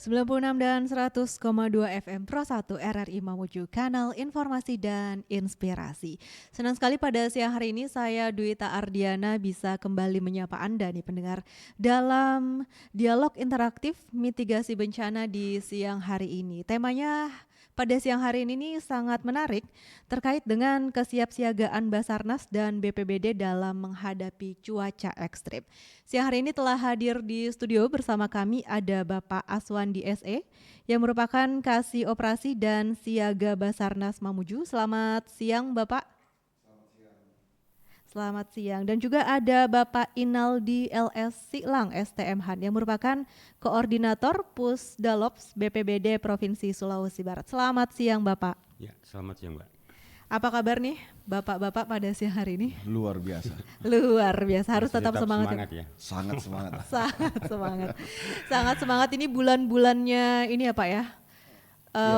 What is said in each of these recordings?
96 dan 100,2 FM Pro 1 RRI Mamuju, kanal informasi dan inspirasi. Senang sekali pada siang hari ini saya Dwita Ardiana bisa kembali menyapa Anda nih pendengar dalam dialog interaktif mitigasi bencana di siang hari ini. Temanya pada siang hari ini nih sangat menarik terkait dengan kesiapsiagaan Basarnas dan BPBD dalam menghadapi cuaca ekstrim. Siang hari ini telah hadir di studio bersama kami ada Bapak Aswandi SE yang merupakan Kasih Operasi dan Siaga Basarnas Mamuju. Selamat siang Bapak. Selamat siang. Dan juga ada Bapak Inaldi LS Silang STM Han yang merupakan Koordinator Pusdalops BPBD Provinsi Sulawesi Barat. Selamat siang Bapak. Ya, selamat siang Mbak. Apa kabar nih Bapak-bapak pada siang hari ini? Luar biasa. Luar biasa, harus tetap semangat ya. Sangat semangat. Sangat semangat. Sangat semangat, ini bulan-bulannya ini ya Pak ya.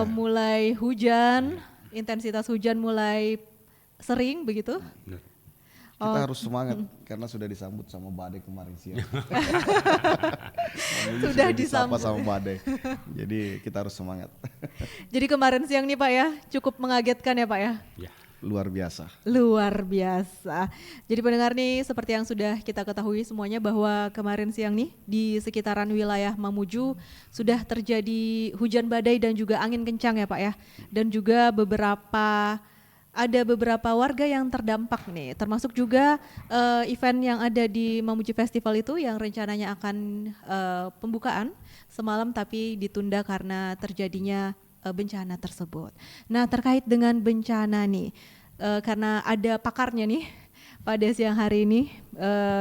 Mulai hujan, intensitas hujan mulai sering begitu. Benar. Kita harus semangat karena sudah disambut sama badai kemarin siang. Sudah disapa disambut sama badai. Jadi kita harus semangat. Jadi kemarin siang nih Pak ya, cukup mengagetkan ya Pak ya. Ya. Luar biasa. Luar biasa. Jadi pendengar nih seperti yang sudah kita ketahui semuanya bahwa kemarin siang nih di sekitaran wilayah Mamuju sudah terjadi hujan badai dan juga angin kencang ya Pak ya. Dan juga ada beberapa warga yang terdampak nih, termasuk juga event yang ada di Mamuju Festival itu yang rencananya akan pembukaan semalam tapi ditunda karena terjadinya bencana tersebut. Nah terkait dengan bencana nih, karena ada pakarnya nih pada siang hari ini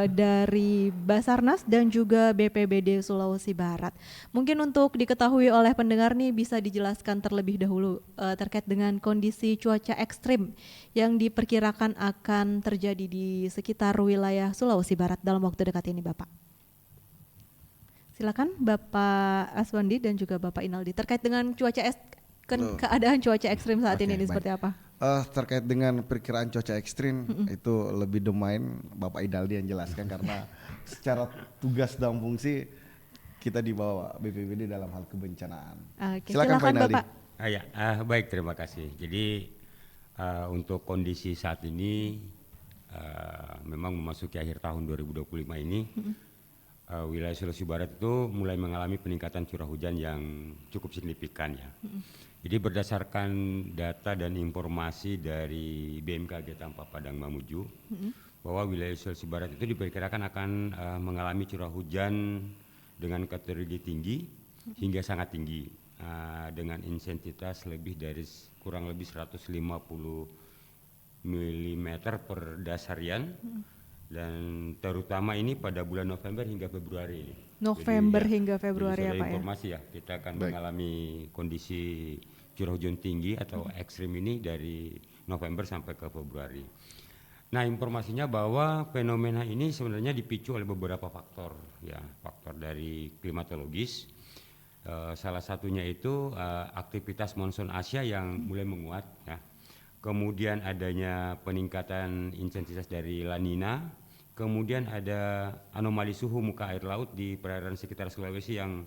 dari Basarnas dan juga BPBD Sulawesi Barat. Mungkin untuk diketahui oleh pendengar nih bisa dijelaskan terlebih dahulu terkait dengan kondisi cuaca ekstrim yang diperkirakan akan terjadi di sekitar wilayah Sulawesi Barat dalam waktu dekat ini Bapak. Silakan Bapak Aswandi dan juga Bapak Inaldi terkait dengan keadaan cuaca ekstrim saat ini seperti apa? Terkait dengan perkiraan cuaca ekstrim itu lebih domain Bapak Inaldi yang jelaskan karena secara tugas dan fungsi kita di bawah BPBD dalam hal kebencanaan. Silakan Pak Inaldi. Bapak. Baik, terima kasih. Jadi untuk kondisi saat ini memang memasuki akhir tahun 2025 ini wilayah Sulawesi Barat itu mulai mengalami peningkatan curah hujan yang cukup signifikan ya. Jadi berdasarkan data dan informasi dari BMKG Tampak Padang Mamuju bahwa wilayah Sulawesi Barat itu diperkirakan akan mengalami curah hujan dengan kategori tinggi hingga sangat tinggi dengan intensitas lebih dari kurang lebih 150 mm per dasarian dan terutama ini pada bulan November hingga Februari ini. November hingga Februari ya Pak ya. Informasi ya, kita akan mengalami kondisi curah hujan tinggi atau ekstrim ini dari November sampai ke Februari. Nah, informasinya bahwa fenomena ini sebenarnya dipicu oleh beberapa faktor ya, faktor dari klimatologis. Salah satunya itu aktivitas monsun Asia yang mulai menguat ya. Kemudian adanya peningkatan intensitas dari La Nina, kemudian ada anomali suhu muka air laut di perairan sekitar Sulawesi yang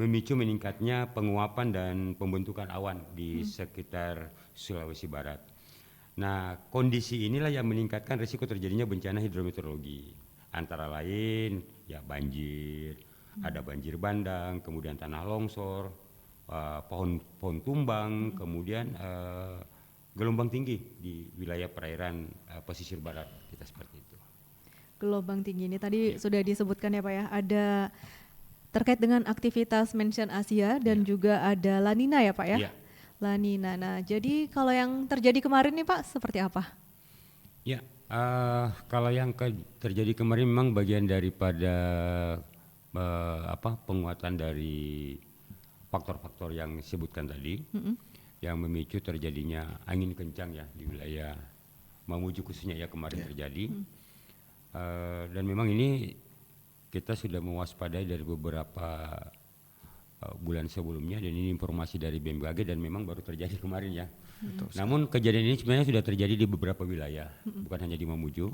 memicu meningkatnya penguapan dan pembentukan awan di sekitar Sulawesi Barat. Nah, kondisi inilah yang meningkatkan risiko terjadinya bencana hidrometeorologi, antara lain ya banjir, ada banjir bandang, kemudian tanah longsor, pohon tumbang, kemudian gelombang tinggi di wilayah perairan pesisir barat kita seperti itu. Gelombang tinggi ini tadi sudah disebutkan ya Pak ya, ada terkait dengan aktivitas mention Asia dan juga ada La Nina ya Pak ya. La Nina. Nah, jadi kalau yang terjadi kemarin nih Pak seperti apa? Ya, kalau yang terjadi kemarin memang bagian daripada penguatan dari faktor-faktor yang disebutkan tadi. Yang memicu terjadinya angin kencang ya di wilayah Mamuju khususnya ya kemarin terjadi. Dan memang ini kita sudah mewaspadai dari beberapa bulan sebelumnya dan ini informasi dari BMKG dan memang baru terjadi kemarin ya. Namun kejadian ini sebenarnya sudah terjadi di beberapa wilayah, bukan hanya di Mamuju,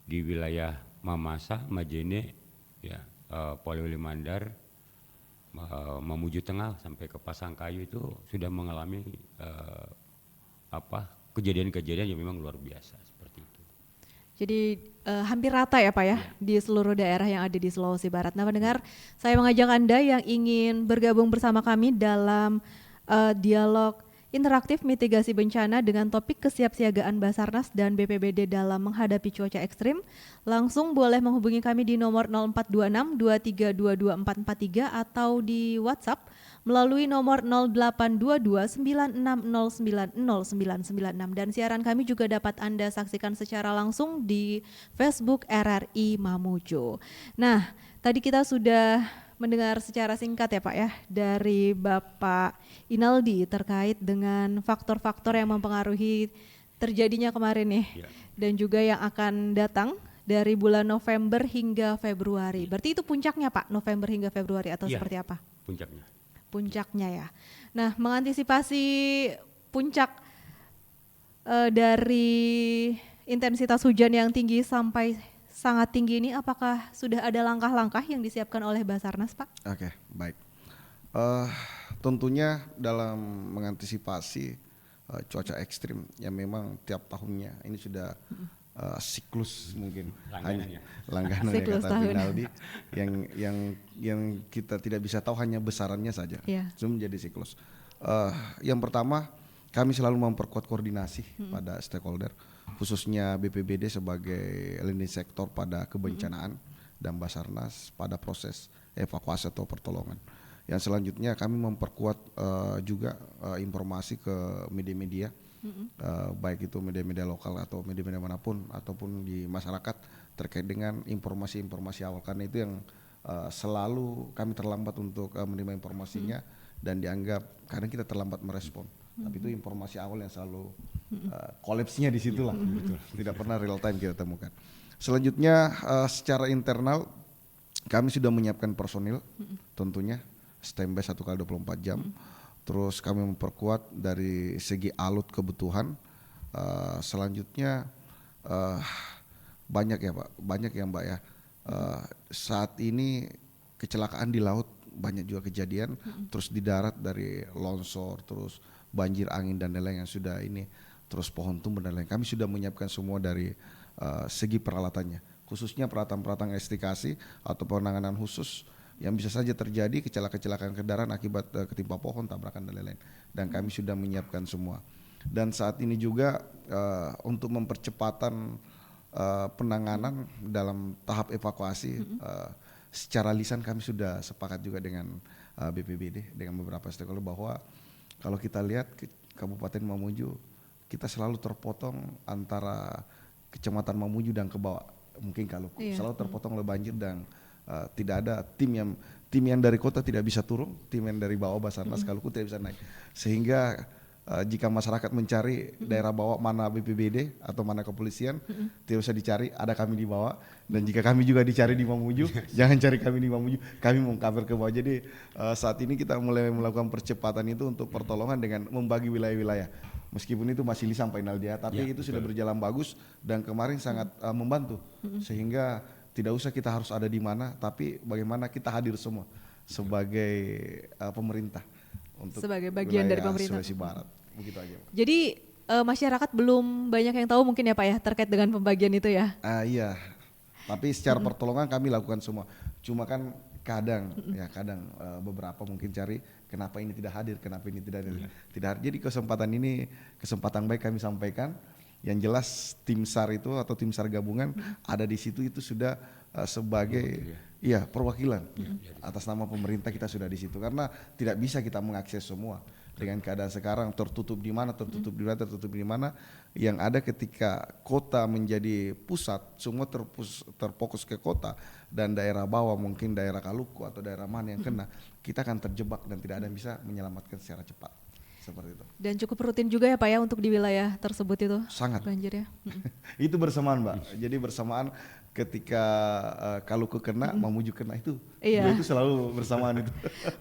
di wilayah Mamasa, Majene, ya, Polewali Mandar, Mamuju Tengah sampai ke Pasangkayu itu sudah mengalami kejadian-kejadian yang memang luar biasa seperti itu. Jadi hampir rata ya Pak ya di seluruh daerah yang ada di Sulawesi Barat. Nah pendengar, saya mengajak Anda yang ingin bergabung bersama kami dalam dialog interaktif mitigasi bencana dengan topik kesiapsiagaan Basarnas dan BPBD dalam menghadapi cuaca ekstrim, langsung boleh menghubungi kami di nomor 0426 2322 443 atau di WhatsApp melalui nomor 0822 96090996 dan siaran kami juga dapat Anda saksikan secara langsung di Facebook RRI Mamuju. Nah, tadi kita sudah mendengar secara singkat ya Pak ya dari Bapak Inaldi terkait dengan faktor-faktor yang mempengaruhi terjadinya kemarin nih dan juga yang akan datang dari bulan November hingga Februari. Berarti itu puncaknya Pak, November hingga Februari atau seperti apa? Puncaknya ya. Nah, mengantisipasi puncak dari intensitas hujan yang tinggi sampai sangat tinggi ini, apakah sudah ada langkah-langkah yang disiapkan oleh Basarnas, Pak? Oke, baik. Tentunya dalam mengantisipasi cuaca ekstrim yang memang tiap tahunnya ini sudah siklus mungkin langganan ya kata Rinaldi yang kita tidak bisa tahu hanya besarannya saja, itu menjadi siklus. Yang pertama kami selalu memperkuat koordinasi pada stakeholder, khususnya BPBD sebagai leading sektor pada kebencanaan dan Basarnas pada proses evakuasi atau pertolongan. Yang selanjutnya kami memperkuat juga informasi ke media-media, baik itu media-media lokal atau media-media manapun ataupun di masyarakat terkait dengan informasi-informasi awal, karena itu yang selalu kami terlambat untuk menerima informasinya dan dianggap kadang kita terlambat merespon. Tapi itu informasi awal yang selalu kolapsnya di situlah, tidak pernah real time kita temukan. Selanjutnya secara internal kami sudah menyiapkan personil, tentunya standby 1x24 jam. Terus kami memperkuat dari segi alut kebutuhan. Selanjutnya banyak ya Pak, banyak ya Mbak ya. Saat ini kecelakaan di laut banyak juga kejadian, terus di darat dari longsor, terus banjir angin dan lain-lain yang sudah ini, terus pohon tumbang dan lain-lain. Kami sudah menyiapkan semua dari segi peralatannya, khususnya peralatan-peralatan investigasi atau penanganan khusus yang bisa saja terjadi kecelakaan kendaraan akibat ketimpa pohon, tabrakan dan lain-lain. Dan kami sudah menyiapkan semua. Dan saat ini juga untuk mempercepatan penanganan dalam tahap evakuasi, secara lisan kami sudah sepakat juga dengan BPBD, dengan beberapa stakeholder bahwa kalau kita lihat Kabupaten Mamuju, kita selalu terpotong antara Kecamatan Mamuju dan ke bawah, mungkin kalau selalu terpotong oleh banjir dan tidak ada tim yang dari kota tidak bisa turun, tim yang dari bawah Basarnas Kaluku tidak bisa naik, sehingga jika masyarakat mencari daerah bawah mana BPBD atau mana kepolisian, tidak usah dicari, ada kami di bawah. Dan jika kami juga dicari di Mamuju, jangan cari kami di Mamuju, kami mau cover ke bawah. Jadi saat ini kita mulai melakukan percepatan itu untuk pertolongan dengan membagi wilayah-wilayah. Meskipun itu masih sampai Naldia, tapi itu sudah berjalan bagus dan kemarin sangat membantu. Sehingga tidak usah kita harus ada di mana, tapi bagaimana kita hadir semua sebagai pemerintah. Untuk sebagai bagian dari pemerintah Sulawesi Barat, begitu aja Pak. Jadi masyarakat belum banyak yang tahu mungkin ya Pak ya terkait dengan pembagian itu ya? Iya, tapi secara pertolongan kami lakukan semua. Cuma kan kadang beberapa mungkin cari kenapa ini tidak hadir, kenapa ini tidak hadir. Jadi kesempatan ini kesempatan baik kami sampaikan. Yang jelas tim SAR itu atau tim SAR gabungan ada di situ, itu sudah sebagai perwakilan atas nama pemerintah, kita sudah di situ karena tidak bisa kita mengakses semua dengan keadaan sekarang tertutup di mana, tertutup di mana. Yang ada ketika kota menjadi pusat, semua terfokus ke kota dan daerah bawah mungkin daerah Kaluku atau daerah mana yang kena, kita akan terjebak dan tidak ada yang bisa menyelamatkan secara cepat. Seperti itu. Dan cukup rutin juga ya Pak ya untuk di wilayah tersebut itu? Sangat. Banjir ya? Itu bersamaan Mbak, jadi bersamaan ketika Kaluku kena, Mamuju kena, itu selalu bersamaan itu.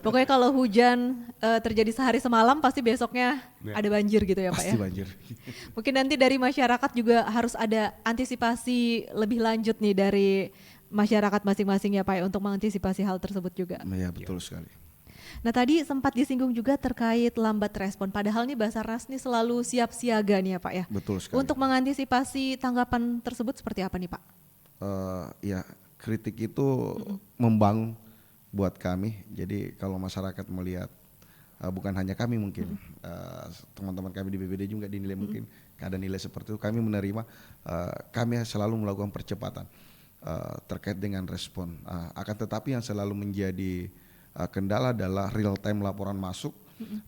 Pokoknya kalau hujan terjadi sehari semalam pasti besoknya ada banjir gitu ya Pak ya? Pasti banjir. Mungkin nanti dari masyarakat juga harus ada antisipasi lebih lanjut nih dari masyarakat masing-masing ya Pak ya untuk mengantisipasi hal tersebut juga. Iya betul sekali. Nah tadi sempat disinggung juga terkait lambat respon. Padahal nih Basarnas nih selalu siap siaga nih ya Pak ya. Betul sekali. Untuk mengantisipasi tanggapan tersebut seperti apa nih Pak? Ya kritik itu membangun buat kami. Jadi kalau masyarakat melihat bukan hanya kami mungkin teman-teman kami di BPBD juga dinilai mungkin ada nilai seperti itu, kami menerima, kami selalu melakukan percepatan terkait dengan respon. Akan tetapi yang selalu menjadi kendala adalah real time laporan masuk.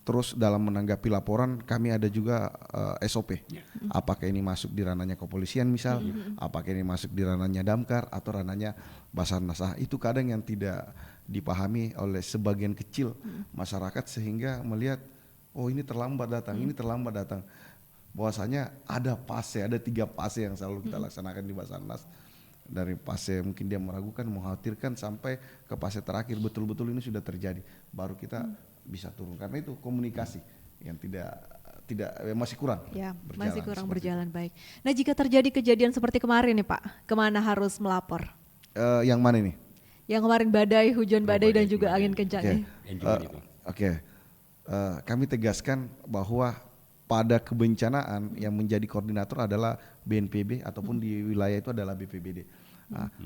Terus dalam menanggapi laporan kami ada juga SOP. Apakah ini masuk di ranahnya kepolisian misal, apakah ini masuk di ranahnya Damkar atau ranahnya Basarnas. Itu kadang yang tidak dipahami oleh sebagian kecil masyarakat sehingga melihat oh ini terlambat datang, ini terlambat datang. Bahwasanya ada fase, ada 3 fase yang selalu kita laksanakan di Basarnas. Dari fase mungkin dia meragukan, mengkhawatirkan sampai ke fase terakhir betul-betul ini sudah terjadi, baru kita bisa turun. Karena itu komunikasi yang tidak masih kurang. Ya, masih kurang berjalan baik. Nah, jika terjadi kejadian seperti kemarin nih Pak, kemana harus melapor? Yang mana ini? Yang kemarin badai, hujan badai dan juga angin kencang. Kami tegaskan bahwa pada kebencanaan yang menjadi koordinator adalah BNPB ataupun di wilayah itu adalah BPBD.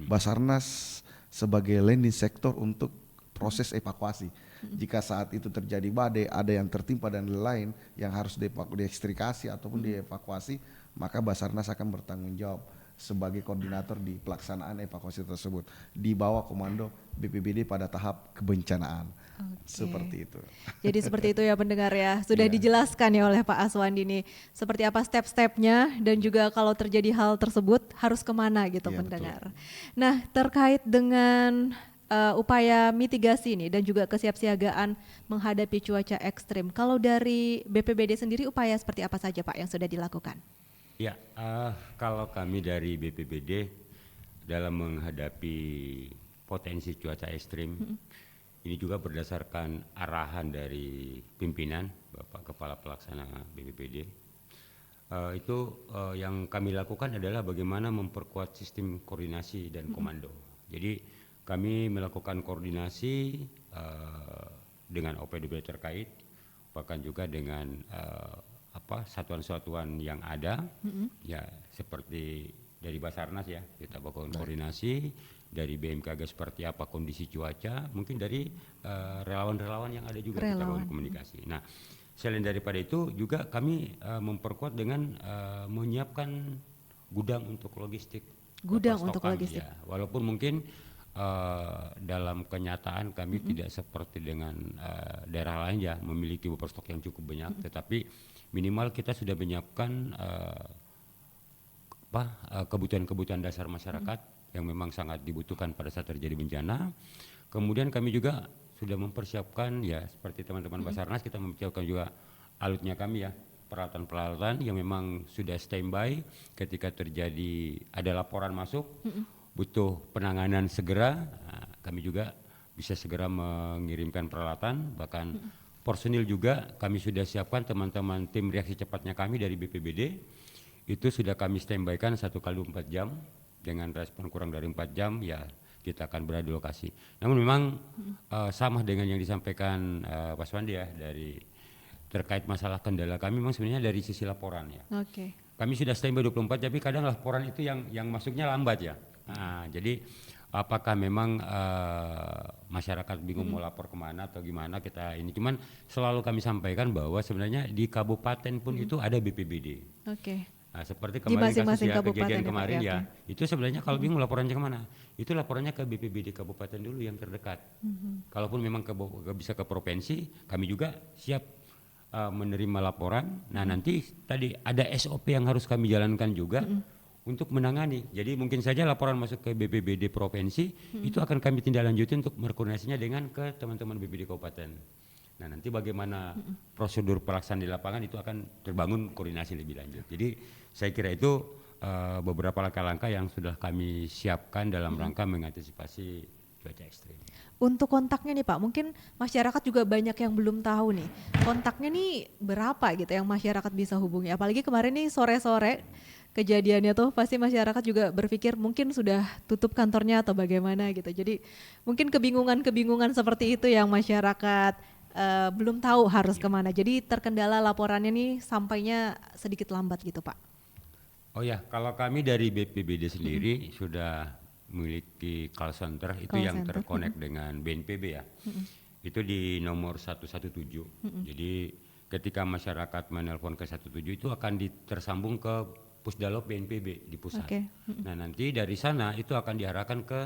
Basarnas sebagai landing sektor untuk proses evakuasi. Jika saat itu terjadi badai, ada yang tertimpa dan lain yang harus diekstrikasi ataupun dievakuasi, maka Basarnas akan bertanggung jawab sebagai koordinator di pelaksanaan evakuasi tersebut di bawah komando BPBD pada tahap kebencanaan. Seperti itu. Jadi seperti itu ya pendengar ya, sudah dijelaskan ya oleh Pak Aswandi nih seperti apa step-stepnya dan juga kalau terjadi hal tersebut harus kemana gitu pendengar. Betul. Nah terkait dengan upaya mitigasi ini dan juga kesiapsiagaan menghadapi cuaca ekstrim, kalau dari BPBD sendiri upaya seperti apa saja Pak yang sudah dilakukan? Ya, kalau kami dari BPBD dalam menghadapi potensi cuaca ekstrim, ini juga berdasarkan arahan dari pimpinan Bapak Kepala Pelaksana BPBD. Yang kami lakukan adalah bagaimana memperkuat sistem koordinasi dan komando. Jadi kami melakukan koordinasi dengan OPDB terkait, bahkan juga dengan satuan-satuan yang ada, ya seperti dari Basarnas ya kita lakukan koordinasi, dari BMKG seperti apa kondisi cuaca, mungkin dari relawan-relawan yang ada juga kita lakukan komunikasi. Nah selain daripada itu juga kami memperkuat dengan menyiapkan gudang untuk logistik. Gudang untuk logistik. Ya, walaupun mungkin dalam kenyataan kami tidak seperti dengan daerah lain ya memiliki buffer stok yang cukup banyak, tetapi minimal kita sudah menyiapkan kebutuhan-kebutuhan dasar masyarakat yang memang sangat dibutuhkan pada saat terjadi bencana. Kemudian kami juga sudah mempersiapkan ya seperti teman-teman Basarnas, kita mempersiapkan juga alutnya kami ya, peralatan-peralatan yang memang sudah standby ketika terjadi ada laporan masuk butuh penanganan segera, kami juga bisa segera mengirimkan peralatan, bahkan personil juga kami sudah siapkan, teman-teman tim reaksi cepatnya kami dari BPBD itu sudah kami standby-kan 1x24 jam dengan respon kurang dari 4 jam ya kita akan berada di lokasi. Namun memang sama dengan yang disampaikan Pak Swandi ya dari terkait masalah kendala kami memang sebenarnya dari sisi laporan ya. Kami sudah standby 24 tapi kadang laporan itu yang masuknya lambat ya. Nah, jadi apakah memang masyarakat bingung mau lapor kemana atau gimana kita ini, cuman selalu kami sampaikan bahwa sebenarnya di kabupaten pun itu ada BPBD. Nah, seperti kemarin kasus ya kejadian kemarin ya, itu sebenarnya kalau bingung laporannya kemana, itu laporannya ke BPBD kabupaten dulu yang terdekat. Kalaupun memang bisa ke provinsi, kami juga siap menerima laporan. Nah nanti tadi ada SOP yang harus kami jalankan juga untuk menangani. Jadi mungkin saja laporan masuk ke BPBD provinsi itu akan kami tindak lanjuti untuk berkoordinasinya dengan ke teman-teman BPBD kabupaten. Nah nanti bagaimana prosedur pelaksanaan di lapangan itu akan terbangun koordinasi lebih lanjut. Jadi saya kira itu beberapa langkah-langkah yang sudah kami siapkan dalam rangka mengantisipasi cuaca ekstrim. Untuk kontaknya nih Pak, mungkin masyarakat juga banyak yang belum tahu nih, kontaknya nih berapa gitu yang masyarakat bisa hubungi. Apalagi kemarin nih sore-sore kejadiannya tuh pasti masyarakat juga berpikir mungkin sudah tutup kantornya atau bagaimana gitu. Jadi mungkin kebingungan-kebingungan seperti itu yang masyarakat belum tahu harus kemana. Jadi terkendala laporannya nih sampainya sedikit lambat gitu Pak. Oh ya, kalau kami dari BPBD sendiri sudah memiliki call center itu Call yang center. terkonek dengan BNPB ya. Itu di nomor 117. Jadi ketika masyarakat menelpon ke 17 itu akan tersambung ke Pusdalop BNPB di pusat. Oke. Nah, nanti dari sana itu akan diarahkan ke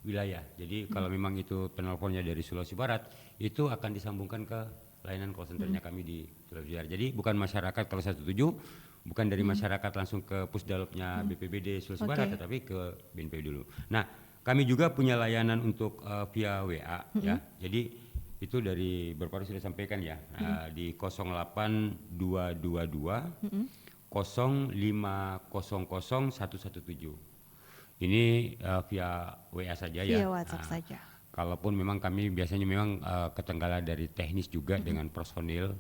wilayah. Jadi kalau memang itu penelponnya dari Sulawesi Barat, itu akan disambungkan ke layanan call centernya kami di Sulawesi Barat. Jadi bukan masyarakat kalau 17, bukan dari masyarakat langsung ke Pusdalopnya BPBD Sulawesi Barat, tetapi ke BNPB dulu. Nah, kami juga punya layanan untuk via WA ya. Jadi itu dari berapa sudah sampaikan ya, di 08222 0500117. Ini via WA saja ya. Via WhatsApp saja. Kalaupun memang kami biasanya memang ketenggala dari teknis juga dengan personil,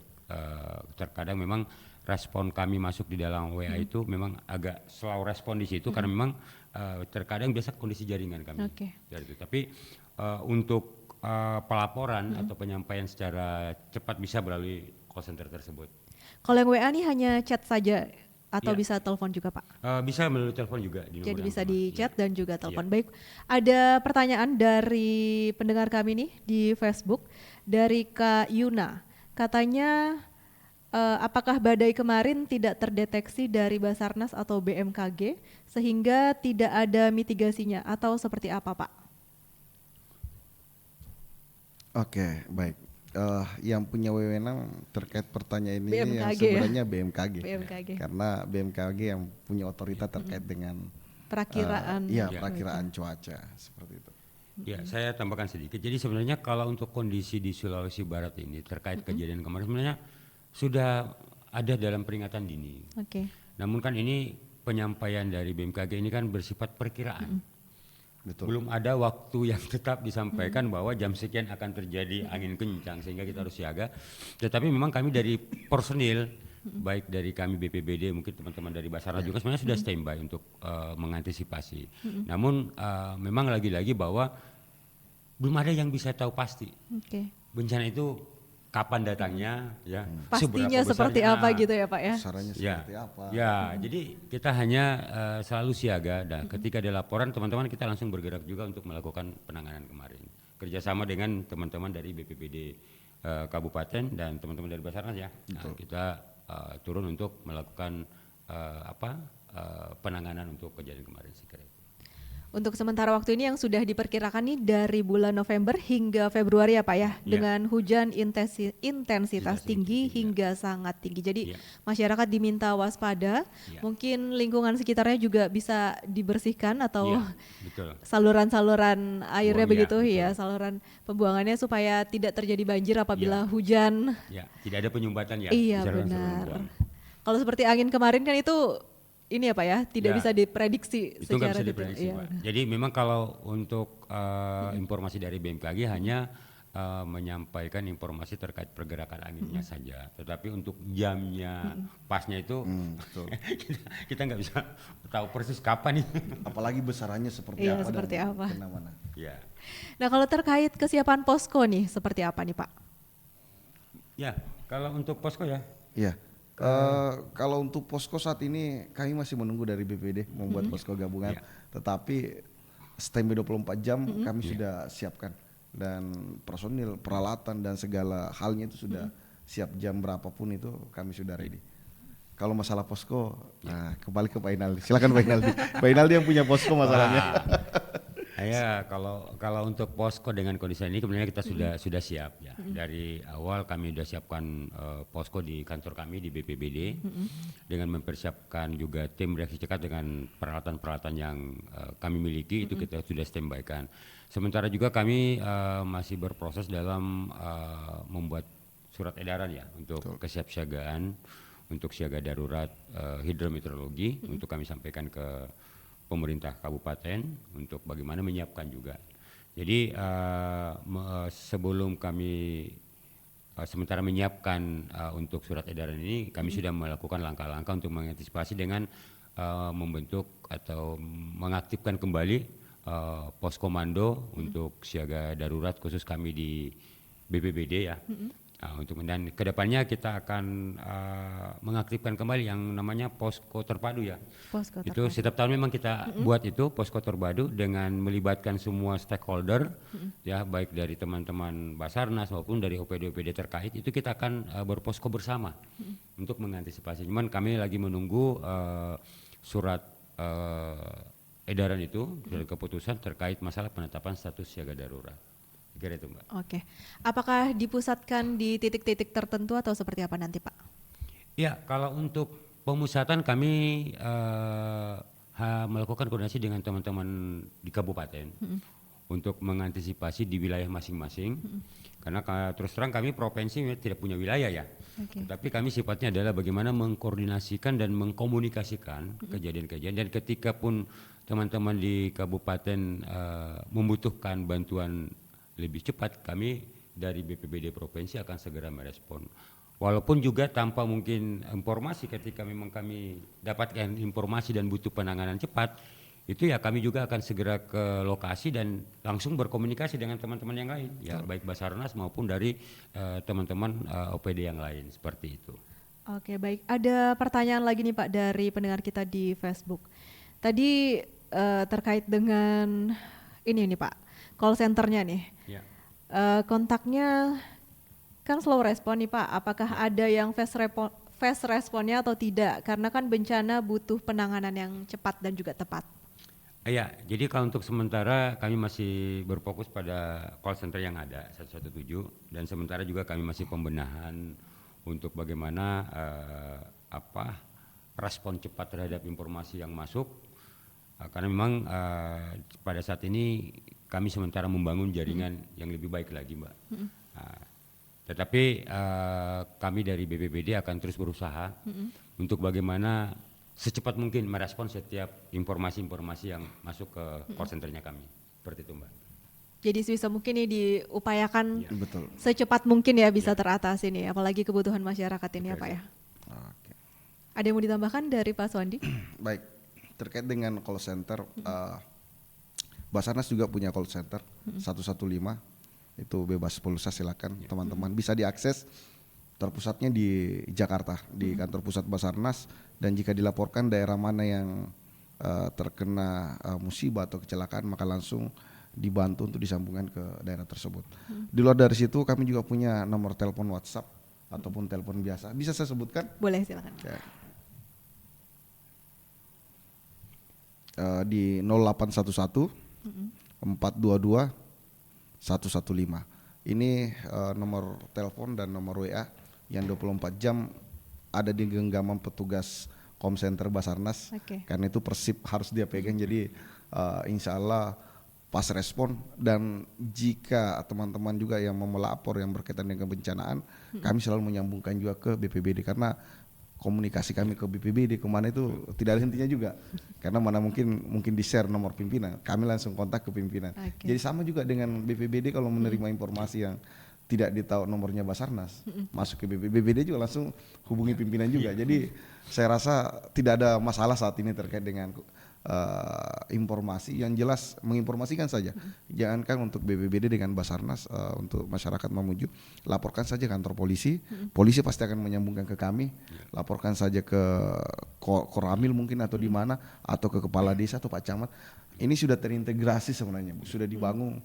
terkadang memang respon kami masuk di dalam WA itu memang agak slow respon di situ karena memang terkadang biasa kondisi jaringan kami. Dari itu. Tapi untuk pelaporan atau penyampaian secara cepat bisa melalui call center tersebut. Kalau yang WA nih hanya chat saja atau Iya. bisa telepon juga Pak? Bisa melalui telepon juga. Jadi bisa di chat dan juga telepon. Iya. Baik, ada pertanyaan dari pendengar kami nih di Facebook dari Kak Yuna. Katanya apakah badai kemarin tidak terdeteksi dari Basarnas atau BMKG sehingga tidak ada mitigasinya atau seperti apa Pak? Oke, baik. Yang punya wewenang terkait pertanyaan ini yang BMKG sebenarnya BMKG. BMKG. Karena BMKG yang punya otoritas terkait dengan Perakiraan. perakiraan cuaca seperti itu. Ya, saya tambahkan sedikit. Jadi sebenarnya kalau untuk kondisi di Sulawesi Barat ini terkait kejadian kemarin sebenarnya sudah ada dalam peringatan dini. Oke. Namun kan ini penyampaian dari BMKG ini kan bersifat perkiraan. Betul. Belum ada waktu yang tetap disampaikan bahwa jam sekian akan terjadi angin kencang sehingga kita harus siaga. Tetapi memang kami dari personil baik dari kami BPBD mungkin teman-teman dari Basarnas juga sebenarnya sudah standby untuk mengantisipasi. Namun memang lagi-lagi bahwa belum ada yang bisa tahu pasti Oke. bencana itu kapan datangnya ya, Pastinya seberapa seperti besarnya. apa gitu ya Pak ya? Sarannya Ya, seperti apa? ya. Jadi kita hanya selalu siaga. Dan ketika ada laporan, teman-teman kita langsung bergerak juga untuk melakukan penanganan kemarin. Kerjasama dengan teman-teman dari BPBD Kabupaten dan teman-teman dari Basarnas ya. Nah, kita turun untuk melakukan penanganan untuk kejadian kemarin sih kira. Untuk sementara waktu ini yang sudah diperkirakan nih dari bulan November hingga Februari ya Pak ya, dengan hujan intensitas tinggi hingga sangat tinggi. Jadi masyarakat diminta waspada, mungkin lingkungan sekitarnya juga bisa dibersihkan atau Betul. saluran-saluran airnya Buang, begitu betul. ya, saluran pembuangannya supaya tidak terjadi banjir apabila hujan. Ya, tidak ada penyumbatan ya. Iya di saluran-saluran benar. buang. Kalau seperti angin kemarin kan itu ini ya Pak ya, tidak Ya, bisa diprediksi itu nggak secara bisa detail. diprediksi, Iya. Pak. Jadi memang kalau untuk informasi dari BMKG hanya menyampaikan informasi terkait pergerakan anginnya saja, tetapi untuk jamnya pasnya itu Betul. kita nggak bisa tahu persis kapan itu. Apalagi besarannya seperti Iya, apa seperti dan apa. kena mana. Ya, Nah kalau terkait kesiapan posko nih seperti apa nih Pak? ya kalau untuk posko ya. Iya. Kalau untuk posko saat ini kami masih menunggu dari BPD membuat posko gabungan, tetapi standby 24 jam kami sudah siapkan dan personil, peralatan dan segala halnya itu sudah siap, jam berapapun itu kami sudah ready. Kalau masalah posko, nah kembali ke Pak Inaldi. Silakan Pak Inaldi. Pak Inaldi yang punya posko masalahnya. Ya kalau untuk posko dengan kondisi ini sebenarnya kita sudah siap ya. Dari awal kami sudah siapkan posko di kantor kami di BPBD dengan mempersiapkan juga tim reaksi cepat dengan peralatan-peralatan yang kami miliki itu kita sudah standby-kan. Sementara juga kami masih berproses dalam membuat surat edaran ya untuk kesiapsiagaan untuk siaga darurat hidrometeorologi untuk kami sampaikan ke pemerintah kabupaten untuk bagaimana menyiapkan juga. Jadi sebelum kami sementara menyiapkan untuk surat edaran ini, kami sudah melakukan langkah-langkah untuk mengantisipasi dengan membentuk atau mengaktifkan kembali pos komando untuk siaga darurat khusus kami di BPBD ya. Nah, dan kedepannya kita akan mengaktifkan kembali yang namanya posko terpadu ya. Posko Itu terpadu. setiap tahun memang kita buat itu posko terpadu dengan melibatkan semua stakeholder ya, baik dari teman-teman Basarnas maupun dari OPD-OPD terkait. Itu kita akan berposko bersama untuk mengantisipasi. Cuman kami lagi menunggu surat edaran itu, surat keputusan terkait masalah penetapan status siaga darurat. Kira itu Mbak. Oke. Apakah dipusatkan di titik-titik tertentu atau seperti apa nanti Pak? Ya, kalau untuk pemusatan kami melakukan koordinasi dengan teman-teman di kabupaten untuk mengantisipasi di wilayah masing-masing. Karena terus terang kami provinsi tidak punya wilayah ya. Tapi kami sifatnya adalah bagaimana mengkoordinasikan dan mengkomunikasikan kejadian-kejadian, dan ketika pun teman-teman di kabupaten membutuhkan bantuan lebih cepat, kami dari BPBD provinsi akan segera merespon. Walaupun juga tanpa mungkin informasi, ketika memang kami dapatkan informasi dan butuh penanganan cepat, itu ya kami juga akan segera ke lokasi dan langsung berkomunikasi dengan teman-teman yang lain, ya baik Basarnas maupun dari teman-teman OPD yang lain, seperti itu. Oke, baik. Ada pertanyaan lagi nih Pak dari pendengar kita di Facebook. Tadi terkait dengan ini nih Pak, call centernya nih. Ya. Kontaknya kan slow respon nih Pak, apakah ada yang fast responnya atau tidak? Karena kan bencana butuh penanganan yang cepat dan juga tepat. Ya, jadi kalau untuk sementara kami masih berfokus pada call center yang ada 117, dan sementara juga kami masih pembenahan untuk bagaimana respon cepat terhadap informasi yang masuk, karena memang pada saat ini kami sementara membangun jaringan yang lebih baik lagi Mbak. Tetapi kami dari BPBD akan terus berusaha untuk bagaimana secepat mungkin merespon setiap informasi-informasi yang masuk ke call centernya kami. Seperti itu Mbak. Jadi sebisa mungkin ini diupayakan Betul. secepat mungkin ya bisa teratasi nih, apalagi kebutuhan masyarakat ini ya Pak ya. Oke. Ada yang mau ditambahkan dari Pak Suwandi? Baik, terkait dengan call center, Basarnas juga punya call center 115, itu bebas pulsa, silakan teman-teman bisa diakses. Terpusatnya di Jakarta, di kantor pusat Basarnas, dan jika dilaporkan daerah mana yang terkena musibah atau kecelakaan, maka langsung dibantu untuk disambungkan ke daerah tersebut. Di luar dari situ kami juga punya nomor telepon WhatsApp ataupun telepon biasa. Bisa saya sebutkan? Boleh, silakan. Ya. Di 0811 422 115. Ini nomor telepon dan nomor WA yang 24 jam ada di genggaman petugas call center Basarnas. Karena itu Persip harus dia pegang, jadi insya Allah pas respon. Dan jika teman-teman juga yang mau melapor yang berkaitan dengan kebencanaan, kami selalu menyambungkan juga ke BPBD, karena komunikasi kami ke BPBD kemana itu tidak ada hentinya juga, karena mana mungkin di share nomor pimpinan, kami langsung kontak ke pimpinan. Jadi sama juga dengan BPBD kalau menerima informasi yang tidak ditahu nomornya Basarnas, masuk ke BPBD juga langsung hubungi pimpinan juga. Jadi saya rasa tidak ada masalah saat ini terkait dengan informasi, yang jelas menginformasikan saja. Jangankan untuk BPBD dengan Basarnas, untuk masyarakat Mamuju, laporkan saja kantor polisi, polisi pasti akan menyambungkan ke kami. Laporkan saja ke Koramil mungkin atau di mana, atau ke kepala desa atau Pak Camat. Ini sudah terintegrasi sebenarnya, sudah dibangun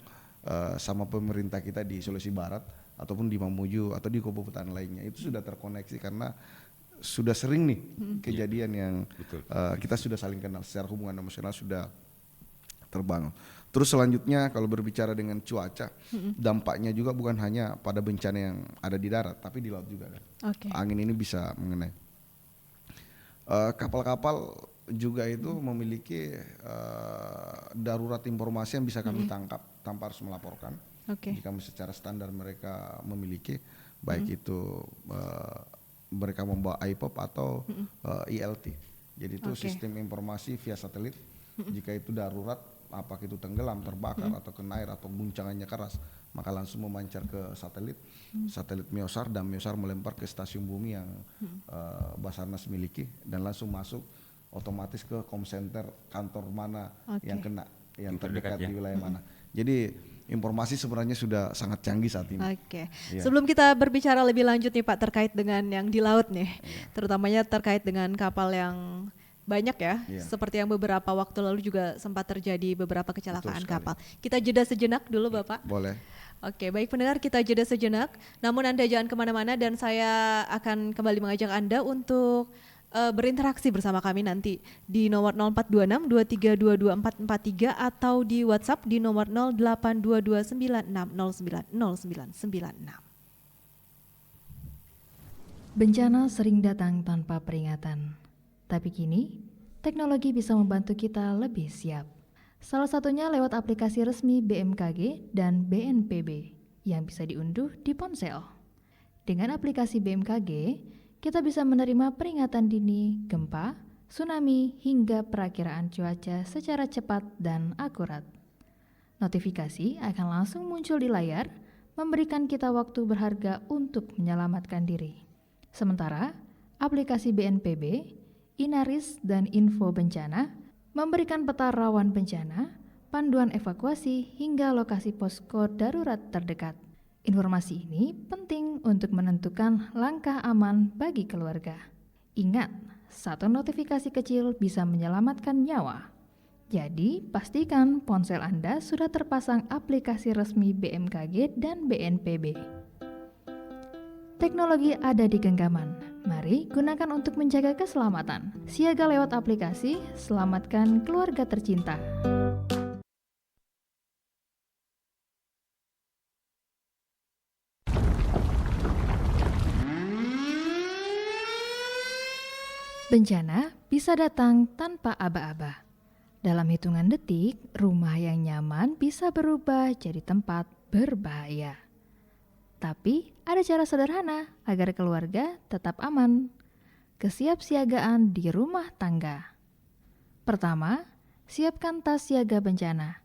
sama pemerintah kita di Sulawesi Barat ataupun di Mamuju atau di kabupaten lainnya, itu sudah terkoneksi karena sudah sering nih kejadian yang kita sudah saling kenal, secara hubungan emosional sudah terbangun. Terus selanjutnya kalau berbicara dengan cuaca, dampaknya juga bukan hanya pada bencana yang ada di darat, tapi di laut juga kan. Angin ini bisa mengenai kapal-kapal juga itu memiliki darurat informasi yang bisa kami tangkap tanpa harus melaporkan. Jika secara standar mereka memiliki, baik itu mereka membawa IPOP atau ILT. Jadi itu sistem informasi via satelit. Jika itu darurat, apakah itu tenggelam, terbakar atau kena air atau guncangannya keras, maka langsung memancar ke satelit, satelit Meosar, dan Meosar melempar ke stasiun bumi yang Basarnas miliki, dan langsung masuk otomatis ke call center kantor mana yang kena, yang terdekat di wilayah mana. Jadi informasi sebenarnya sudah sangat canggih saat ini. Oke. Iya. Sebelum kita berbicara lebih lanjut nih Pak terkait dengan yang di laut nih, terutamanya terkait dengan kapal yang banyak ya, seperti yang beberapa waktu lalu juga sempat terjadi beberapa kecelakaan kapal. Kita jeda sejenak dulu Bapak. Boleh. Oke, baik pendengar, kita jeda sejenak. Namun Anda jangan kemana-mana dan saya akan kembali mengajak Anda untuk berinteraksi bersama kami nanti di nomor 0426 2322 443 atau di WhatsApp di nomor 0822960996. Bencana sering datang tanpa peringatan, tapi kini teknologi bisa membantu kita lebih siap. Salah satunya lewat aplikasi resmi BMKG dan BNPB yang bisa diunduh di ponsel. Dengan aplikasi BMKG, kita bisa menerima peringatan dini gempa, tsunami, hingga perakiraan cuaca secara cepat dan akurat. Notifikasi akan langsung muncul di layar, memberikan kita waktu berharga untuk menyelamatkan diri. Sementara, aplikasi BNPB, Inaris, dan Info Bencana memberikan peta rawan bencana, panduan evakuasi, hingga lokasi posko darurat terdekat. Informasi ini penting untuk menentukan langkah aman bagi keluarga. Ingat, satu notifikasi kecil bisa menyelamatkan nyawa. Jadi, pastikan ponsel Anda sudah terpasang aplikasi resmi BMKG dan BNPB. Teknologi ada di genggaman. Mari gunakan untuk menjaga keselamatan. Siaga lewat aplikasi, selamatkan keluarga tercinta. Bencana bisa datang tanpa aba-aba. Dalam hitungan detik, rumah yang nyaman bisa berubah jadi tempat berbahaya. Tapi ada cara sederhana agar keluarga tetap aman. Kesiapsiagaan di rumah tangga. Pertama, siapkan tas siaga bencana.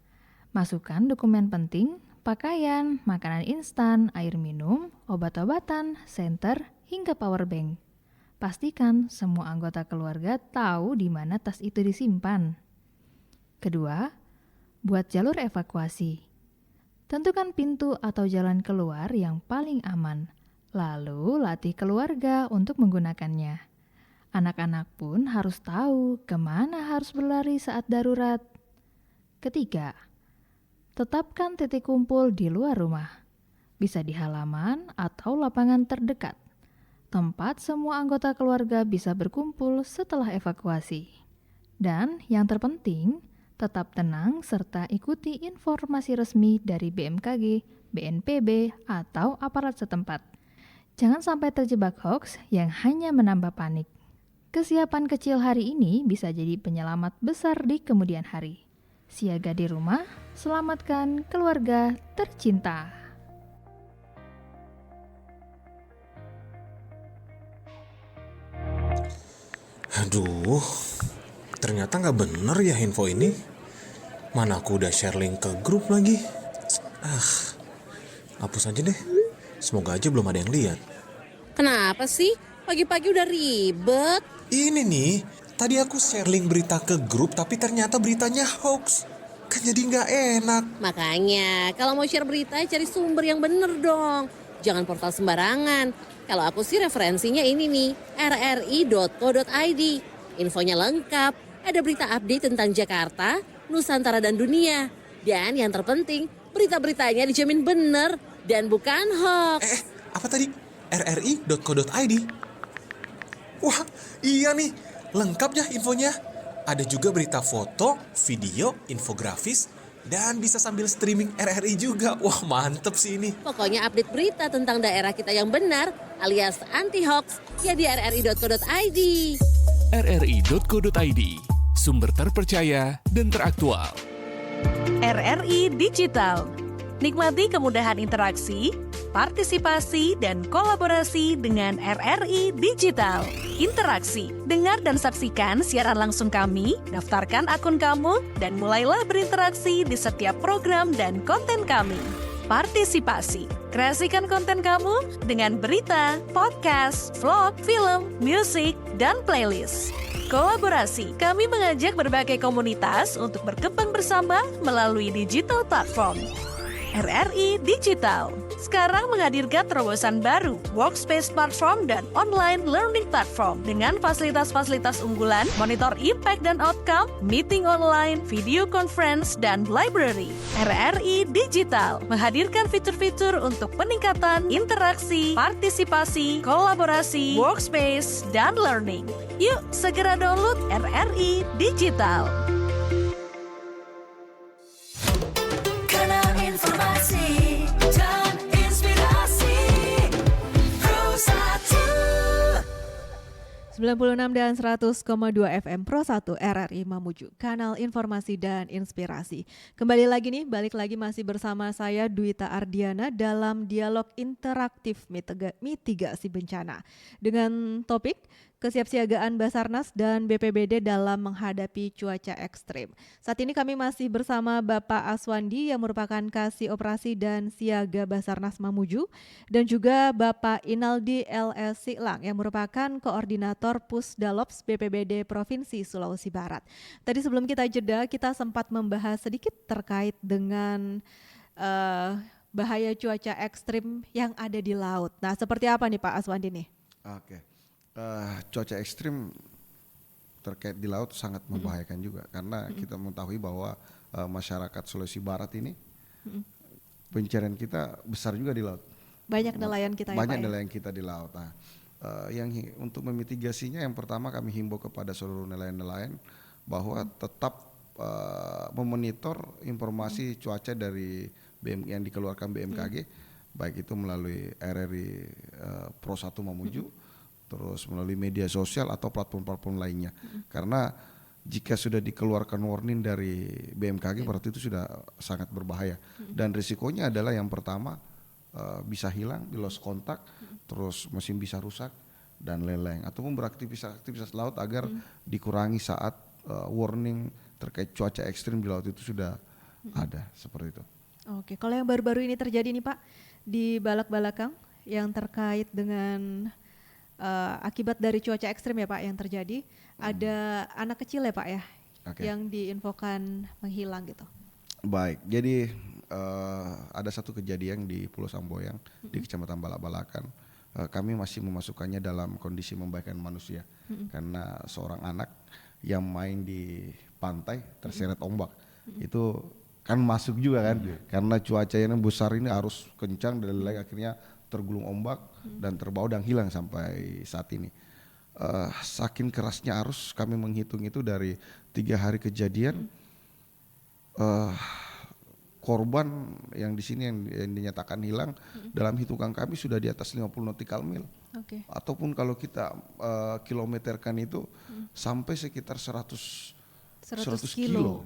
Masukkan dokumen penting, pakaian, makanan instan, air minum, obat-obatan, senter, hingga power bank. Pastikan semua anggota keluarga tahu di mana tas itu disimpan. Kedua, buat jalur evakuasi. Tentukan pintu atau jalan keluar yang paling aman, lalu latih keluarga untuk menggunakannya. Anak-anak pun harus tahu kemana harus berlari saat darurat. Ketiga, tetapkan titik kumpul di luar rumah. Bisa di halaman atau lapangan terdekat. Tempat semua anggota keluarga bisa berkumpul setelah evakuasi. Dan yang terpenting, tetap tenang serta ikuti informasi resmi dari BMKG, BNPB, atau aparat setempat. Jangan sampai terjebak hoax yang hanya menambah panik. Kesiapan kecil hari ini bisa jadi penyelamat besar di kemudian hari. Siaga di rumah, selamatkan keluarga tercinta. Aduh, ternyata nggak bener ya info ini. Mana aku udah share link ke grup lagi. Hapus aja deh. Semoga aja belum ada yang lihat. Kenapa sih? Pagi-pagi udah ribet. Ini nih, tadi aku share link berita ke grup tapi ternyata beritanya hoax. Kan jadi nggak enak. Makanya, kalau mau share berita cari sumber yang bener dong. Jangan portal sembarangan. Kalau aku sih referensinya ini nih, rri.co.id. Infonya lengkap, ada berita update tentang Jakarta, Nusantara dan dunia. Dan yang terpenting, berita-beritanya dijamin bener dan bukan hoax. Apa tadi? rri.co.id? Wah, iya nih, lengkap ya infonya. Ada juga berita foto, video, infografis, dan bisa sambil streaming RRI juga. Wah, mantep sih ini. Pokoknya update berita tentang daerah kita yang benar alias anti-hoax ya di rri.co.id. rri.co.id, sumber terpercaya dan teraktual. RRI Digital. Nikmati kemudahan interaksi, partisipasi, dan kolaborasi dengan RRI Digital. Interaksi, dengar dan saksikan siaran langsung kami, daftarkan akun kamu, dan mulailah berinteraksi di setiap program dan konten kami. Partisipasi, kreasikan konten kamu dengan berita, podcast, vlog, film, musik, dan playlist. Kolaborasi, kami mengajak berbagai komunitas untuk berkembang bersama melalui digital platform. RRI Digital. Sekarang menghadirkan terobosan baru, Workspace Platform dan Online Learning Platform dengan fasilitas-fasilitas unggulan, monitor impact dan outcome, meeting online, video conference, dan library. RRI Digital menghadirkan fitur-fitur untuk peningkatan interaksi, partisipasi, kolaborasi, workspace, dan learning. Yuk segera download RRI Digital. Kanal informasi dan inspirasi Pro 1 96 dan 100,2 FM Pro 1 RRI Mamuju, kanal informasi dan inspirasi. Kembali lagi nih, balik lagi masih bersama saya Dwita Ardiana dalam dialog interaktif mitigasi bencana dengan topik kesiapsiagaan Basarnas dan BPBD dalam menghadapi cuaca ekstrim. Saat ini kami masih bersama Bapak Aswandi yang merupakan Kasih Operasi dan Siaga Basarnas Mamuju dan juga Bapak Inaldi LS Siklang yang merupakan Koordinator Pusdalops BPBD Provinsi Sulawesi Barat. Tadi sebelum kita jeda, kita sempat membahas sedikit terkait dengan bahaya cuaca ekstrim yang ada di laut. Nah, seperti apa nih Pak Aswandi nih? Oke. Cuaca ekstrim terkait di laut sangat membahayakan juga karena kita mengetahui bahwa masyarakat Sulawesi Barat ini pencarian kita besar juga di laut. Banyak nelayan kita Banyak ya Pak nelayan kita di laut. Nah, untuk memitigasinya yang pertama kami himbau kepada seluruh nelayan-nelayan bahwa tetap memonitor informasi cuaca dari yang dikeluarkan BMKG, baik itu melalui RRI Pro 1 Mamuju, terus melalui media sosial atau platform-platform lainnya. Karena jika sudah dikeluarkan warning dari BMKG berarti itu sudah sangat berbahaya. Dan risikonya adalah yang pertama bisa hilang, di lost kontak, terus mesin bisa rusak dan lain-lain. Ataupun beraktivitas laut agar dikurangi saat warning terkait cuaca ekstrim di laut itu sudah ada, seperti itu. Oke, kalau yang baru-baru ini terjadi nih Pak di Balak-Balakang yang terkait dengan akibat dari cuaca ekstrim ya Pak yang terjadi, ada anak kecil ya Pak ya yang diinfokan menghilang gitu. Baik, jadi ada satu kejadian di Pulau Samboyang di Kecamatan Balak-Balakan. Kami masih memasukkannya dalam kondisi membahayakan manusia karena seorang anak yang main di pantai terseret ombak. Itu kan masuk juga kan karena cuacanya besar ini arus kencang dan lain akhirnya tergulung ombak dan terbawa dan hilang sampai saat ini. Saking kerasnya arus, kami menghitung itu dari 3 hari kejadian, korban yang di sini yang dinyatakan hilang dalam hitungan kami sudah di atas 50 nautical mil. Ataupun kalau kita kilometerkan itu sampai sekitar 100 kilo.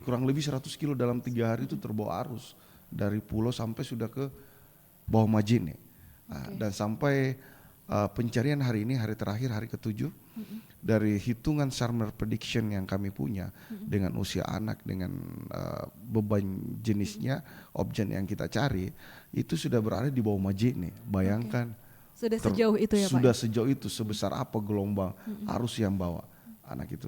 Kurang lebih 100 kilo dalam 3 hari itu terbawa arus dari pulau sampai sudah ke bawah Majene. Dan sampai pencarian hari ini, hari terakhir, hari ke-7, dari hitungan Summer Prediction yang kami punya dengan usia anak, dengan beban jenisnya, objek yang kita cari, itu sudah berada di bawah Majene. Bayangkan. Sudah sejauh itu ya Pak? Sudah sejauh itu, sebesar apa gelombang arus yang bawa anak itu.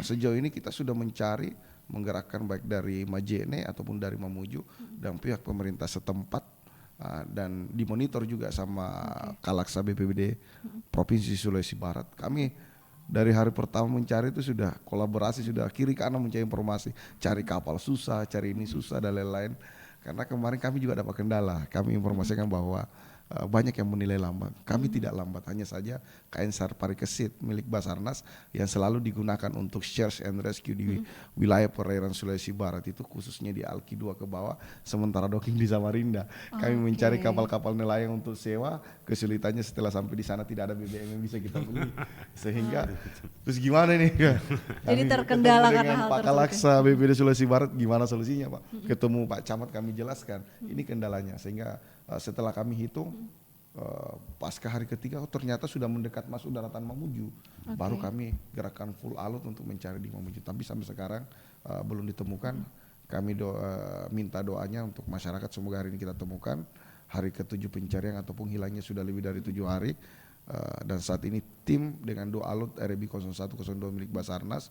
Sejauh ini kita sudah mencari, menggerakkan baik dari Majene ataupun dari Mamuju dan pihak pemerintah setempat, dan dimonitor juga sama Kalaksa BPBD Provinsi Sulawesi Barat. Kami dari hari pertama mencari itu sudah kolaborasi, sudah kiri kanan mencari informasi, cari kapal susah, cari ini susah dan lain-lain. Karena kemarin kami juga dapat kendala, kami informasikan bahwa banyak yang menilai lambat. Kami tidak lambat, hanya saja KN SAR Parikesit milik Basarnas yang selalu digunakan untuk search and rescue di wilayah perairan Sulawesi Barat itu khususnya di Alki 2 ke bawah, sementara docking di Samarinda. Kami mencari kapal-kapal nelayan untuk sewa, kesulitannya setelah sampai di sana tidak ada BBM yang bisa kita beli. Sehingga terus gimana nih? Jadi terkendala karena hal Pak Kalaksa BPD Sulawesi Barat, gimana solusinya Pak? Ketemu Pak Camat kami jelaskan, ini kendalanya. Sehingga setelah kami hitung pasca hari ketiga ternyata sudah mendekat masuk daratan Mamuju. Baru kami gerakan full alert untuk mencari di Mamuju. Tapi sampai sekarang belum ditemukan. Kami minta doanya untuk masyarakat, semoga hari ini kita temukan. Hari ke-7 pencarian ataupun hilangnya sudah lebih dari 7 hari. Dan saat ini tim dengan doa alert RB 0102 milik Basarnas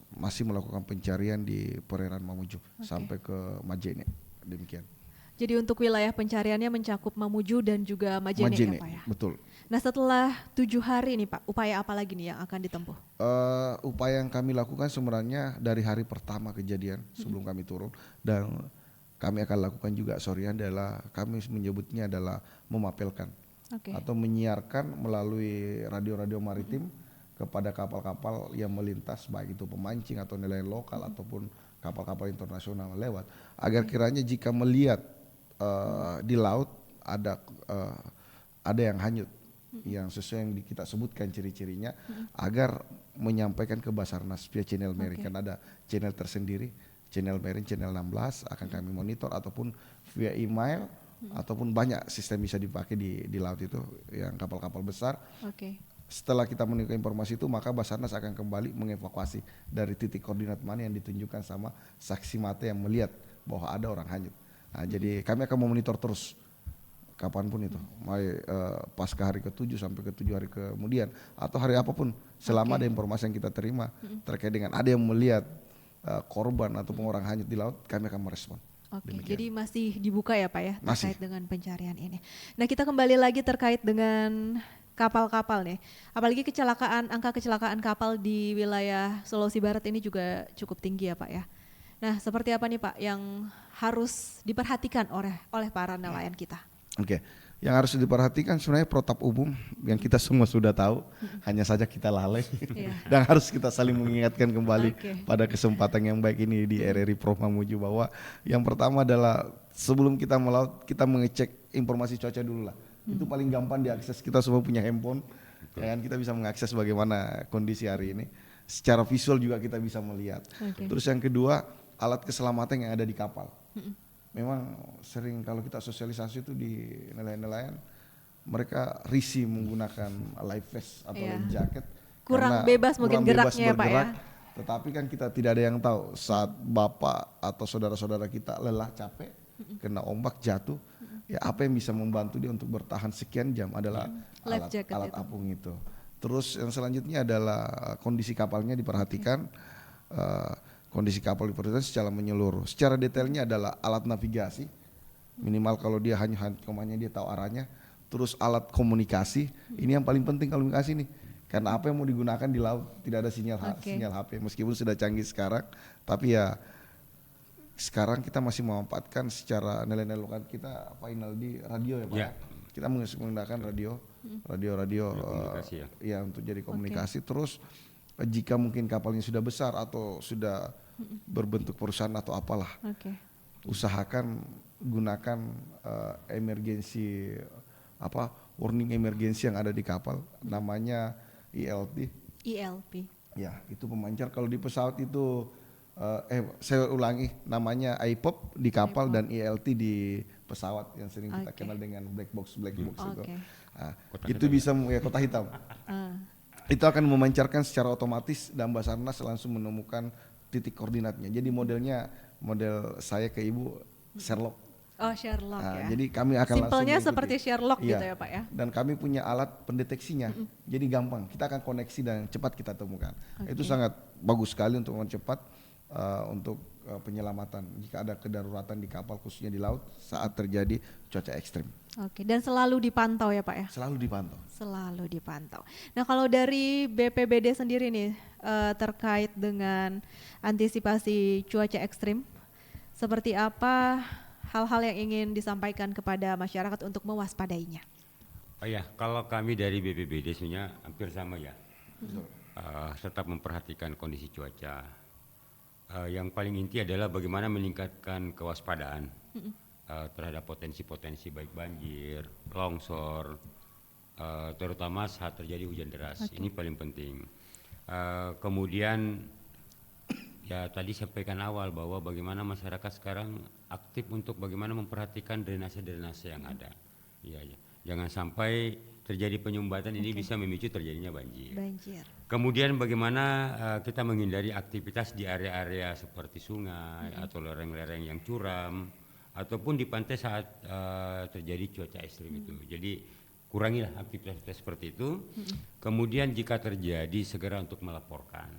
masih melakukan pencarian di perairan Mamuju sampai ke Majene. demikian. Jadi untuk wilayah pencariannya mencakup Mamuju dan juga Majene, ya Pak ya? Betul. Nah setelah 7 hari nih Pak, upaya apa lagi nih yang akan ditempuh? Upaya yang kami lakukan sebenarnya dari hari pertama kejadian sebelum kami turun, dan kami akan lakukan juga sorian adalah kami menyebutnya adalah memapelkan atau menyiarkan melalui radio-radio maritim kepada kapal-kapal yang melintas, baik itu pemancing atau nelayan lokal ataupun kapal-kapal internasional lewat, agar kiranya jika melihat di laut ada yang hanyut yang sesuai yang kita sebutkan ciri-cirinya, agar menyampaikan ke Basarnas via channel Marine, kan ada channel tersendiri, channel Marine, channel 16 akan kami monitor, ataupun via email, ataupun banyak sistem bisa dipakai di laut itu yang kapal-kapal besar. Setelah kita menemukan informasi itu, maka Basarnas akan kembali mengevakuasi dari titik koordinat mana yang ditunjukkan sama saksi mata yang melihat bahwa ada orang hanyut. Nah, jadi kami akan memonitor terus kapanpun itu, mulai pasca hari ke-7 sampai ke-7 hari kemudian atau hari apapun, selama ada informasi yang kita terima terkait dengan ada yang melihat korban ataupun orang hanyut di laut, kami akan merespon. Jadi masih dibuka ya Pak ya terkait dengan pencarian ini. Nah kita kembali lagi terkait dengan kapal-kapal nih, apalagi angka kecelakaan kapal di wilayah Sulawesi Barat ini juga cukup tinggi ya Pak ya. Nah seperti apa nih Pak yang harus diperhatikan oleh para nelayan kita? Yang harus diperhatikan sebenarnya protap umum yang kita semua sudah tahu, hanya saja kita lalai dan harus kita saling mengingatkan kembali pada kesempatan yang baik ini di RRI Pro Mamuju, bahwa yang pertama adalah sebelum kita melaut, kita mengecek informasi cuaca dulu lah. Itu paling gampang diakses, kita semua punya handphone, ya kan, kita bisa mengakses bagaimana kondisi hari ini. Secara visual juga kita bisa melihat. Terus yang kedua, alat keselamatan yang ada di kapal. Memang sering kalau kita sosialisasi itu di nelayan-nelayan, mereka risih menggunakan life vest atau life jacket. Kurang bebas mungkin geraknya ya Pak ya. Tetapi kan kita tidak ada yang tahu saat bapak atau saudara-saudara kita lelah, capek, kena ombak, jatuh, ya apa yang bisa membantu dia untuk bertahan sekian jam adalah alat apung itu. Terus yang selanjutnya adalah kondisi kapalnya diperhatikan. Kondisi kapal diperhatikan secara menyeluruh. Secara detailnya adalah alat navigasi, minimal kalau dia hanya kemana dia tahu arahnya. Terus alat komunikasi, ini yang paling penting komunikasi nih. Karena apa yang mau digunakan di laut tidak ada sinyal HP, meskipun sudah canggih sekarang, tapi ya sekarang kita masih memanfaatkan secara nilai-nilai lokal kita final di radio ya Pak. Kita menggunakan radio ya untuk jadi komunikasi. Terus jika mungkin kapalnya sudah besar atau sudah berbentuk perusahaan atau apalah, usahakan gunakan emergency warning emergency yang ada di kapal, namanya ELP. Ya, itu pemancar. Kalau di pesawat itu saya ulangi, namanya IPOP di kapal dan ELT di pesawat yang sering kita kenal dengan black box itu. Nah, itu bisa kotak hitam. Itu akan memancarkan secara otomatis dan Basarnas langsung menemukan titik koordinatnya. Jadi model saya ke Ibu Sherlock. Sherlock ya. Jadi kami akan simpelnya langsung seperti Sherlock gitu ya Pak ya. Dan kami punya alat pendeteksinya. Jadi gampang, kita akan koneksi dan cepat kita temukan. Itu sangat bagus sekali untuk cepat untuk penyelamatan jika ada kedaruratan di kapal, khususnya di laut saat terjadi cuaca ekstrim. Dan selalu dipantau ya Pak ya? Selalu dipantau. Nah kalau dari BPBD sendiri nih terkait dengan antisipasi cuaca ekstrim, seperti apa hal-hal yang ingin disampaikan kepada masyarakat untuk mewaspadainya? Kalau kami dari BPBD sebenarnya hampir sama ya. Tetap memperhatikan kondisi cuaca. Yang paling inti adalah bagaimana meningkatkan kewaspadaan terhadap potensi-potensi baik banjir, longsor, terutama saat terjadi hujan deras. Ini paling penting. Kemudian ya tadi sampaikan awal bahwa bagaimana masyarakat sekarang aktif untuk bagaimana memperhatikan drainase-drainase yang ada. Jangan sampai terjadi penyumbatan, ini bisa memicu terjadinya banjir. Kemudian bagaimana kita menghindari aktivitas di area-area seperti sungai atau lereng-lereng yang curam ataupun di pantai saat terjadi cuaca ekstrim itu. Jadi kurangilah aktivitas seperti itu. Kemudian jika terjadi segera untuk melaporkan,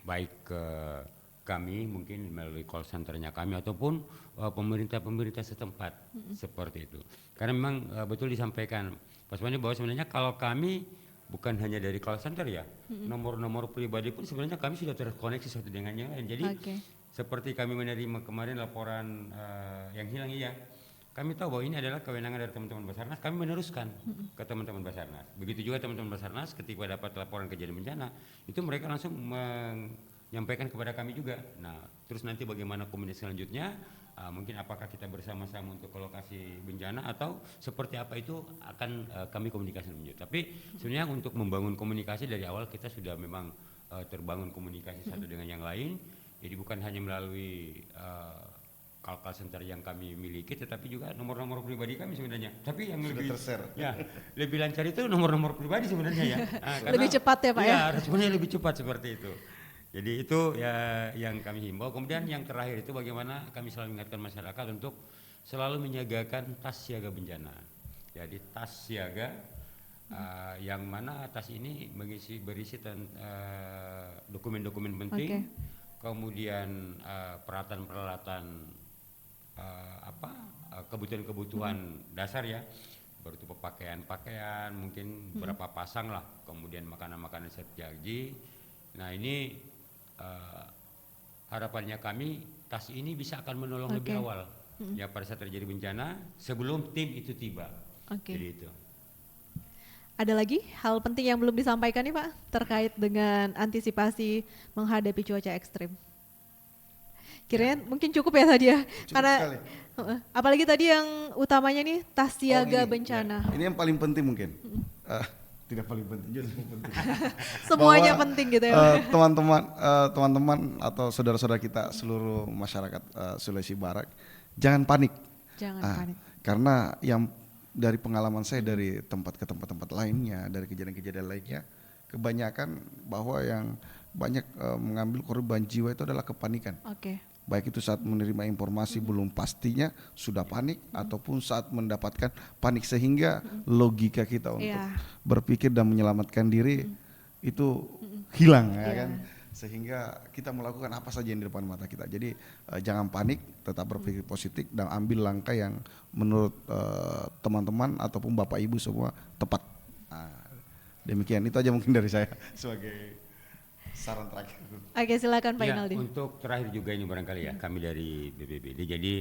baik ke kami mungkin melalui call centernya kami ataupun pemerintah-pemerintah setempat seperti itu. Karena memang betul disampaikan Pak Suwandi bahwa sebenarnya kalau kami bukan hanya dari call center ya, nomor-nomor pribadi pun sebenarnya kami sudah terkoneksi satu dengan yang lain. Jadi seperti kami menerima kemarin laporan yang hilang iya, kami tahu bahwa ini adalah kewenangan dari teman-teman Basarnas, kami meneruskan ke teman-teman Basarnas. Begitu juga teman-teman Basarnas ketika dapat laporan kejadian bencana, itu mereka langsung menyampaikan kepada kami juga. Nah, terus nanti bagaimana komunikasi selanjutnya, mungkin apakah kita bersama-sama untuk ke lokasi bencana atau seperti apa itu akan kami komunikasi lanjut. Tapi sebenarnya untuk membangun komunikasi dari awal kita sudah memang terbangun komunikasi satu dengan yang lain. Jadi bukan hanya melalui call center yang kami miliki, tetapi juga nomor-nomor pribadi kami sebenarnya. Tapi yang lebih ya lebih lancar itu nomor-nomor pribadi sebenarnya ya. Karena, lebih cepat ya Pak ya? Iya, responnya lebih cepat seperti itu. Jadi itu ya yang kami himbau. Kemudian yang terakhir itu bagaimana kami selalu mengingatkan masyarakat untuk selalu menyiagakan tas siaga bencana. Jadi tas siaga yang mana tas ini berisi dokumen-dokumen penting, kemudian peralatan-peralatan kebutuhan-kebutuhan dasar ya, berupa pakaian-pakaian, mungkin berapa pasang lah, kemudian makanan-makanan siap saji. Nah ini harapannya kami tas ini bisa akan menolong lebih awal ya pada saat terjadi bencana sebelum tim itu tiba. Jadi itu. Ada lagi hal penting yang belum disampaikan nih Pak terkait dengan antisipasi menghadapi cuaca ekstrim? Kirain mungkin cukup ya tadi ya, karena apalagi tadi yang utamanya nih tas siaga bencana. Ya, ini yang paling penting mungkin. Tidak paling penting, justru penting. Semuanya bahwa, penting gitu ya. Teman-teman atau saudara-saudara kita seluruh masyarakat Sulawesi Barat, jangan panik. Jangan panik. Karena yang dari pengalaman saya dari tempat ke tempat lainnya, dari kejadian-kejadian lainnya, kebanyakan bahwa yang banyak mengambil korban jiwa itu adalah kepanikan. Baik itu saat menerima informasi belum pastinya sudah panik, ataupun saat mendapatkan panik sehingga logika kita untuk berpikir dan menyelamatkan diri itu hilang ya kan, sehingga kita melakukan apa saja yang di depan mata kita. Jadi jangan panik, tetap berpikir positif dan ambil langkah yang menurut teman-teman ataupun Bapak Ibu semua tepat. Demikian itu aja mungkin dari saya sebagai saran terakhir. Oke, silakan Pak Inaldi. Untuk terakhir juga ini barangkali ya, kami dari BPBD. Jadi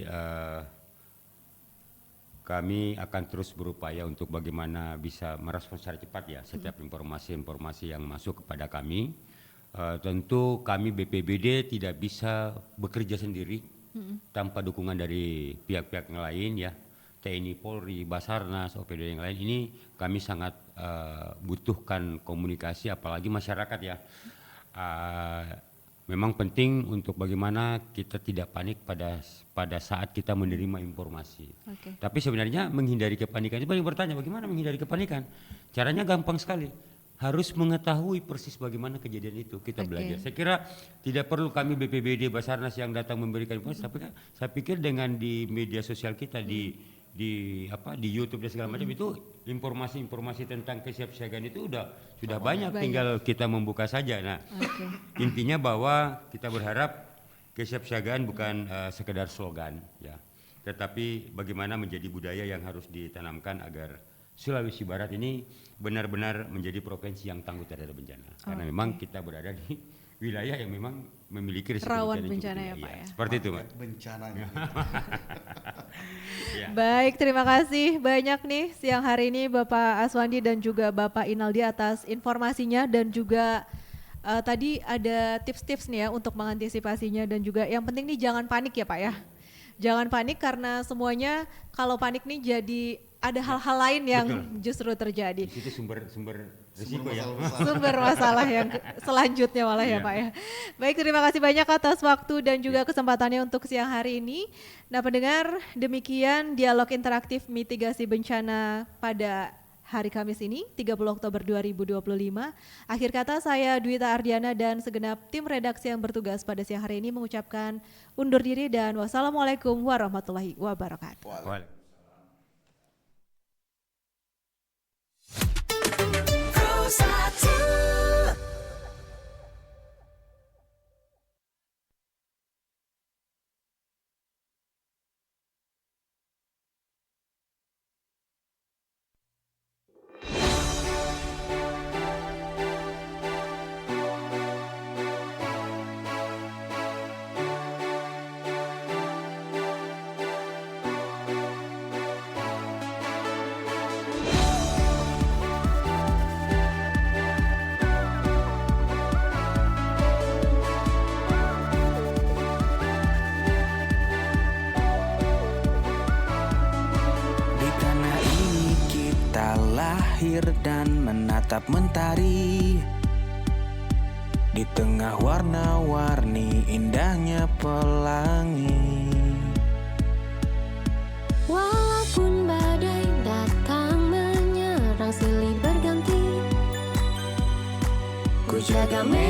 kami akan terus berupaya untuk bagaimana bisa merespons secara cepat ya setiap informasi-informasi yang masuk kepada kami. Tentu kami BPBD tidak bisa bekerja sendiri tanpa dukungan dari pihak-pihak yang lain ya. TNI, Polri, Basarnas, OPD yang lain, ini kami sangat butuhkan komunikasi, apalagi masyarakat ya. Memang penting untuk bagaimana kita tidak panik pada saat kita menerima informasi. Tapi sebenarnya menghindari kepanikan, itu banyak bertanya bagaimana menghindari kepanikan. Caranya gampang sekali, harus mengetahui persis bagaimana kejadian itu, kita belajar. Saya kira tidak perlu kami BPBD Basarnas yang datang memberikan informasi, tapi saya pikir dengan di media sosial kita di YouTube dan segala macam itu informasi-informasi tentang kesiapsiagaan itu sudah banyak, tinggal kita membuka saja. Nah, intinya bahwa kita berharap kesiapsiagaan bukan sekedar slogan ya, tetapi bagaimana menjadi budaya yang harus ditanamkan agar Sulawesi Barat ini benar-benar menjadi provinsi yang tangguh terhadap bencana. Karena memang kita berada di wilayah yang memang memiliki risiko rawan bencana ya Pak ya. Seperti itu Pak. Bencananya. Baik, terima kasih banyak nih siang hari ini Bapak Aswandi dan juga Bapak Inaldi atas informasinya, dan juga tadi ada tips-tips nih ya untuk mengantisipasinya, dan juga yang penting nih jangan panik ya Pak ya. Jangan panik karena semuanya kalau panik nih jadi ada hal-hal lain yang justru terjadi. Itu sumber risiko ya. Sumber masalah yang selanjutnya malah ya Pak ya. Baik, terima kasih banyak atas waktu dan juga kesempatannya untuk siang hari ini. Nah pendengar, demikian dialog interaktif mitigasi bencana pada hari Kamis ini 30 Oktober 2025. Akhir kata saya Dwita Ardiana dan segenap tim redaksi yang bertugas pada siang hari ini mengucapkan undur diri dan wassalamualaikum warahmatullahi wabarakatuh. lahir dan menatap mentari. Di tengah warna-warni indahnya pelangi. Walaupun badai datang menyerang silih berganti, ku jaga merah.